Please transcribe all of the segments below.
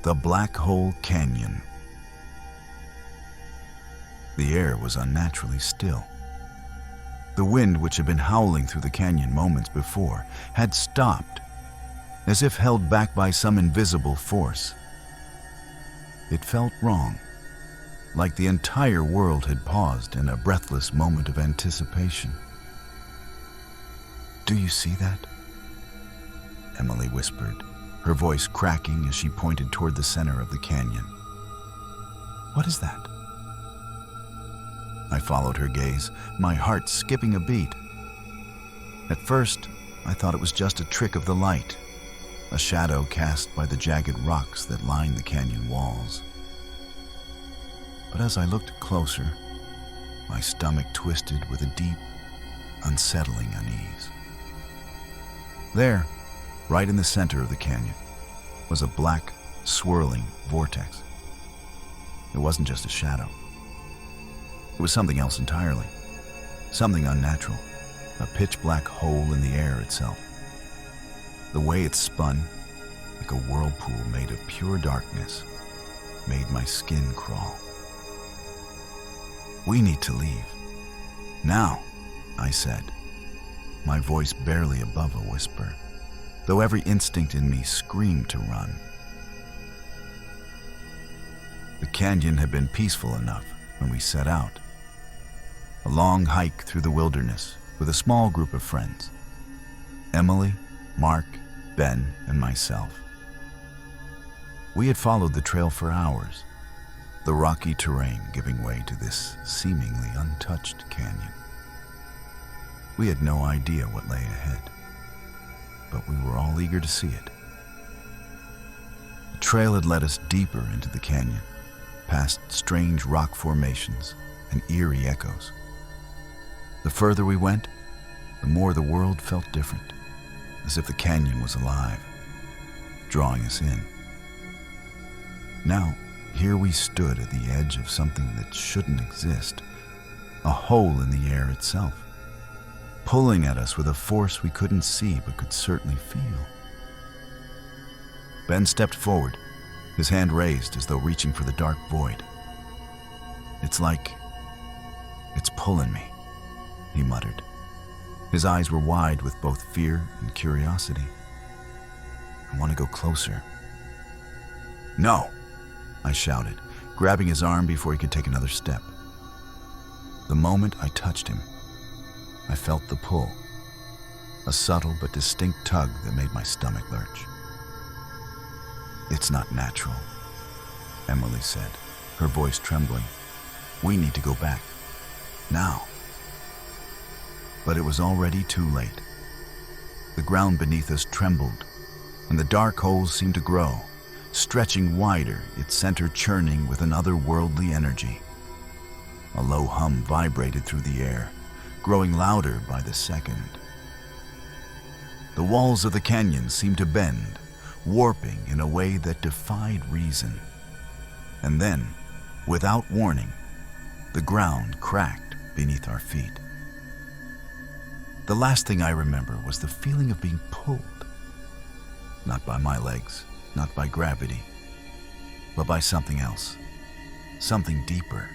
The Black Hole Canyon. The air was unnaturally still. The wind, which had been howling through the canyon moments before, had stopped, as if held back by some invisible force. It felt wrong, like the entire world had paused in a breathless moment of anticipation. "Do you see that?" Emily whispered, her voice cracking as she pointed toward the center of the canyon. "What is that?" I followed her gaze, my heart skipping a beat. At first, I thought it was just a trick of the light, a shadow cast by the jagged rocks that line the canyon walls. But as I looked closer, my stomach twisted with a deep, unsettling unease. There, right in the center of the canyon, was a black, swirling vortex. It wasn't just a shadow. It was something else entirely. Something unnatural. A pitch-black hole in the air itself. The way it spun, like a whirlpool made of pure darkness, made my skin crawl. "We need to leave. Now," I said, my voice barely above a whisper, though every instinct in me screamed to run. The canyon had been peaceful enough when we set out. A long hike through the wilderness with a small group of friends. Emily, Mark, Ben, and myself. We had followed the trail for hours, the rocky terrain giving way to this seemingly untouched canyon. We had no idea what lay ahead, but we were all eager to see it. The trail had led us deeper into the canyon, past strange rock formations and eerie echoes. The further we went, the more the world felt different, as if the canyon was alive, drawing us in. Now, here we stood at the edge of something that shouldn't exist, a hole in the air itself, pulling at us with a force we couldn't see but could certainly feel. Ben stepped forward, his hand raised as though reaching for the dark void. "It's like it's pulling me," he muttered. His eyes were wide with both fear and curiosity. "I want to go closer." "No!" I shouted, grabbing his arm before he could take another step. The moment I touched him, I felt the pull, a subtle but distinct tug that made my stomach lurch. "It's not natural," Emily said, her voice trembling. "We need to go back. Now." But it was already too late. The ground beneath us trembled, and the dark holes seemed to grow, stretching wider, its center churning with an otherworldly energy. A low hum vibrated through the air, growing louder by the second. The walls of the canyon seemed to bend, warping in a way that defied reason. And then, without warning, the ground cracked beneath our feet. The last thing I remember was the feeling of being pulled. Not by my legs, not by gravity, but by something else, something deeper.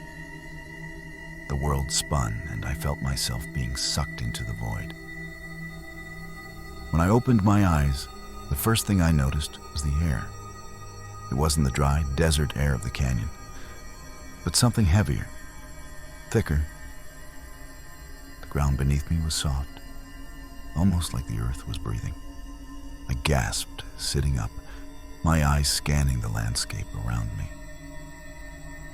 The world spun, and I felt myself being sucked into the void. When I opened my eyes, the first thing I noticed was the air. It wasn't the dry, desert air of the canyon, but something heavier, thicker. The ground beneath me was soft, almost like the earth was breathing. I gasped, sitting up, my eyes scanning the landscape around me.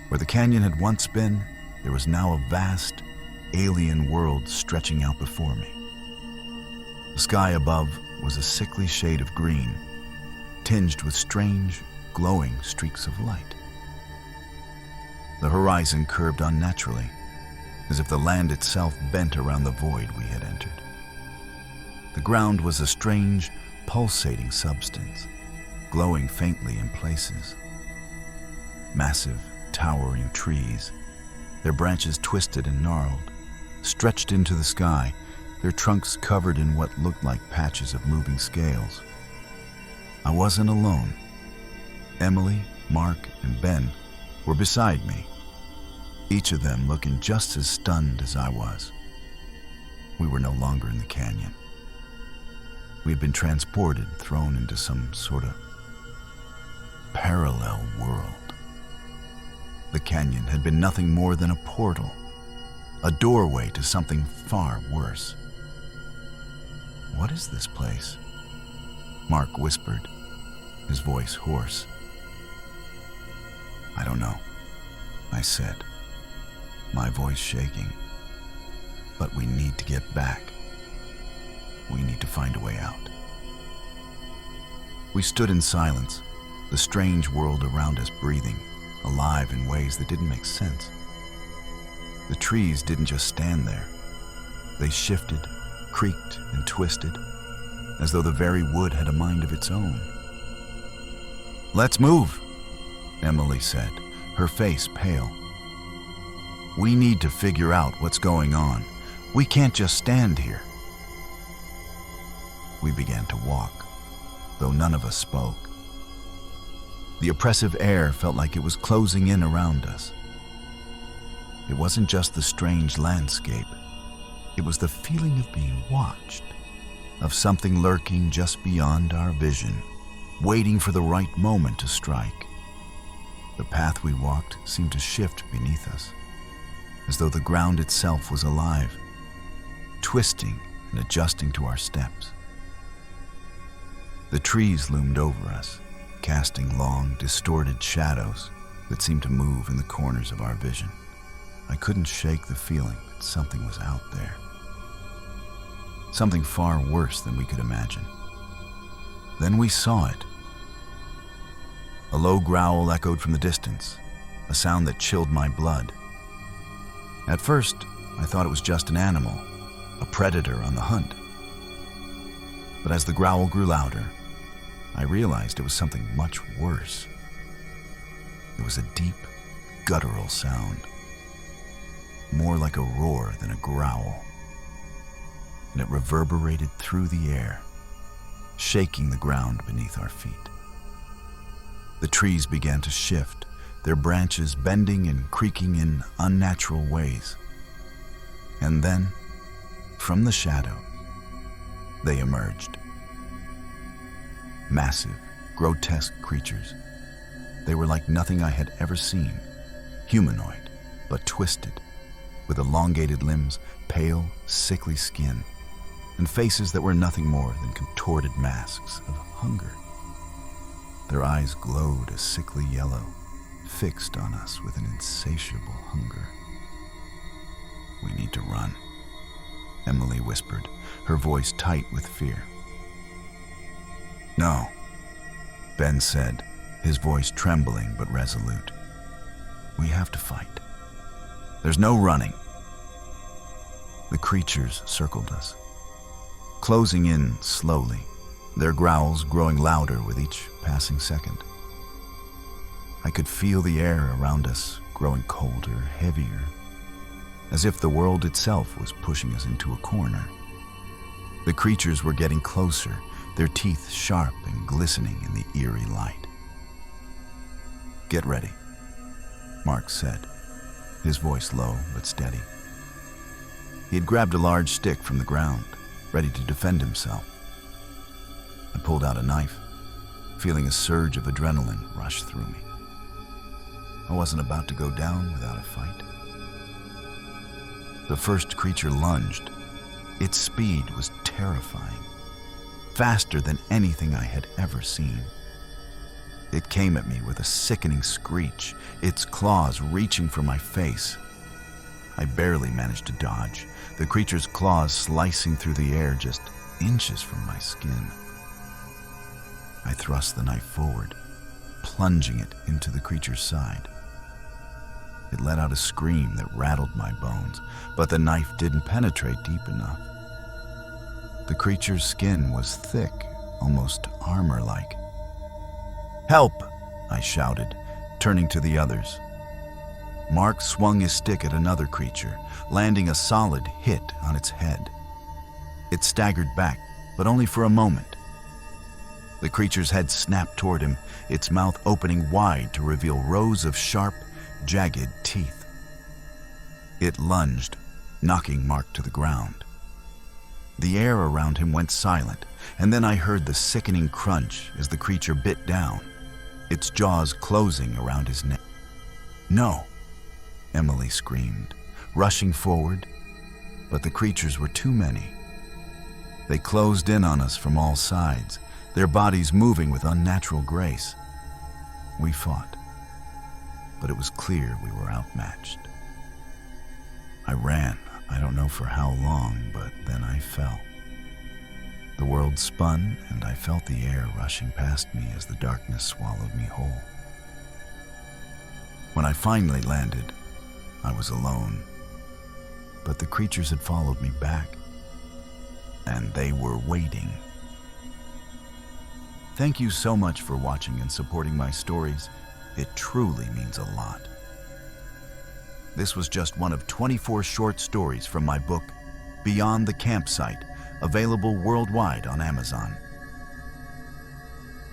Where the canyon had once been, there was now a vast, alien world stretching out before me. The sky above was a sickly shade of green, tinged with strange, glowing streaks of light. The horizon curved unnaturally, as if the land itself bent around the void we had entered. The ground was a strange, pulsating substance, glowing faintly in places. Massive, towering trees, their branches twisted and gnarled, stretched into the sky, their trunks covered in what looked like patches of moving scales. I wasn't alone. Emily, Mark, and Ben were beside me, each of them looking just as stunned as I was. We were no longer in the canyon. We had been transported, thrown into some sort of parallel world. The canyon had been nothing more than a portal, a doorway to something far worse. "What is this place?" Mark whispered, his voice hoarse. "I don't know," I said, my voice shaking. "But we need to get back. We need to find a way out." We stood in silence, the strange world around us breathing, alive in ways that didn't make sense. The trees didn't just stand there. They shifted, creaked, and twisted, as though the very wood had a mind of its own. "Let's move," Emily said, her face pale. "We need to figure out what's going on. We can't just stand here." We began to walk, though none of us spoke. The oppressive air felt like it was closing in around us. It wasn't just the strange landscape. It was the feeling of being watched, of something lurking just beyond our vision, waiting for the right moment to strike. The path we walked seemed to shift beneath us, as though the ground itself was alive, twisting and adjusting to our steps. The trees loomed over us, casting long, distorted shadows that seemed to move in the corners of our vision. I couldn't shake the feeling that something was out there. Something far worse than we could imagine. Then we saw it. A low growl echoed from the distance, a sound that chilled my blood. At first, I thought it was just an animal, a predator on the hunt. But as the growl grew louder, I realized it was something much worse. It was a deep, guttural sound, more like a roar than a growl, and it reverberated through the air, shaking the ground beneath our feet. The trees began to shift, their branches bending and creaking in unnatural ways. And then, from the shadow, they emerged. Massive, grotesque creatures. They were like nothing I had ever seen, humanoid, but twisted, with elongated limbs, pale, sickly skin, and faces that were nothing more than contorted masks of hunger. Their eyes glowed a sickly yellow, fixed on us with an insatiable hunger. "We need to run," Emily whispered, her voice tight with fear. "No," Ben said, his voice trembling but resolute. "We have to fight. There's no running." The creatures circled us, closing in slowly, their growls growing louder with each passing second. I could feel the air around us growing colder, heavier, as if the world itself was pushing us into a corner. The creatures were getting closer, their teeth sharp and glistening in the eerie light. "Get ready," Mark said, his voice low but steady. He had grabbed a large stick from the ground, ready to defend himself. I pulled out a knife, feeling a surge of adrenaline rush through me. I wasn't about to go down without a fight. The first creature lunged. Its speed was terrifying, faster than anything I had ever seen. It came at me with a sickening screech, its claws reaching for my face. I barely managed to dodge, the creature's claws slicing through the air just inches from my skin. I thrust the knife forward, plunging it into the creature's side. It let out a scream that rattled my bones, but the knife didn't penetrate deep enough. The creature's skin was thick, almost armor-like. "Help!" I shouted, turning to the others. Mark swung his stick at another creature, landing a solid hit on its head. It staggered back, but only for a moment. The creature's head snapped toward him, its mouth opening wide to reveal rows of sharp, jagged teeth. It lunged, knocking Mark to the ground. The air around him went silent, and then I heard the sickening crunch as the creature bit down, its jaws closing around his neck. "No!" Emily screamed, rushing forward, but the creatures were too many. They closed in on us from all sides, their bodies moving with unnatural grace. We fought, but it was clear we were outmatched. I ran, I don't know for how long, but then I fell. The world spun, and I felt the air rushing past me as the darkness swallowed me whole. When I finally landed, I was alone, but the creatures had followed me back, and they were waiting. Thank you so much for watching and supporting my stories. It truly means a lot. This was just one of 24 short stories from my book, Beyond the Campsite, available worldwide on Amazon.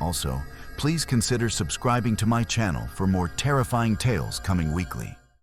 Also, please consider subscribing to my channel for more terrifying tales coming weekly.